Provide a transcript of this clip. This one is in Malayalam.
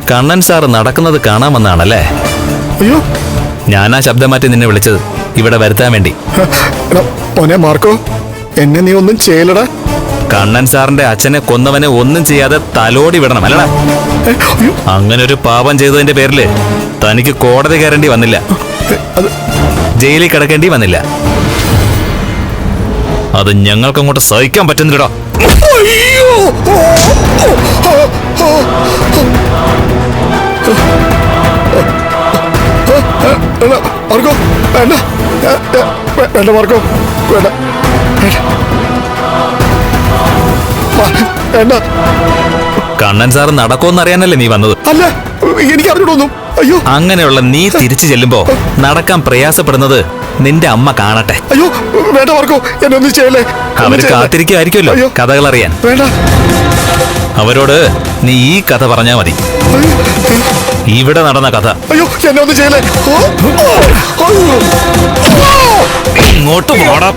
കണ്ണൻ സാറ് നടക്കുന്നത് കാണാമെന്നാണല്ലേ? അയ്യോ, ഞാനാ ശബ്ദം മാറ്റി നിന്നെ വിളിച്ചത് ഇവിടെ വരുത്താൻ വേണ്ടി. മോനെ മാർക്കോ, എന്നെ നീ ഒന്നും ചെയ്യലടാ. കണ്ണൻ സാറിന്റെ അച്ഛനെ കൊന്നവനെ ഒന്നും ചെയ്യാതെ തലോടി വിടണം അല്ലടാ. അങ്ങനെ ഒരു പാപം ചെയ്തതിന്റെ പേരില് തനിക്ക് കോടതി കയറേണ്ടി വന്നില്ല, ജയിലിൽ കിടക്കേണ്ടി വന്നില്ല. അത് ഞങ്ങൾക്കങ്ങോട്ട് സഹിക്കാൻ പറ്റുന്നില്ലടാ. മാർക്കോ വേണ്ട, വേണ്ട മാർക്കോ, വേണ്ട വേണ്ട. കണ്ണൻ സാർ നടക്കുമെന്ന് അറിയാനല്ലേ നീ വന്നത്? അല്ല, എനിക്ക് അറിഞ്ഞോളൂ. അയ്യോ, അങ്ങനെയുള്ള നീ തിരിച്ചു ചെല്ലുമ്പോ നടക്കാൻ പ്രയാസപ്പെടുന്നത് നിന്റെ അമ്മ കാണട്ടെ. അയ്യോ വേണ്ട മാർക്കോ, എന്നെ ഒന്നും ചെയ്യല്ലേ. അവര് കാത്തിരിക്കുമായിരിക്കുമല്ലോ കഥകൾ അറിയാൻ. വേണ്ട, അവരോട് നീ ഈ കഥ പറഞ്ഞാ മതി, ഇവിടെ നടന്ന കഥ. അയ്യോ എന്നെ ഒന്നും ചെയ്യല്ലേ. ഇങ്ങോട്ട് പോടാ.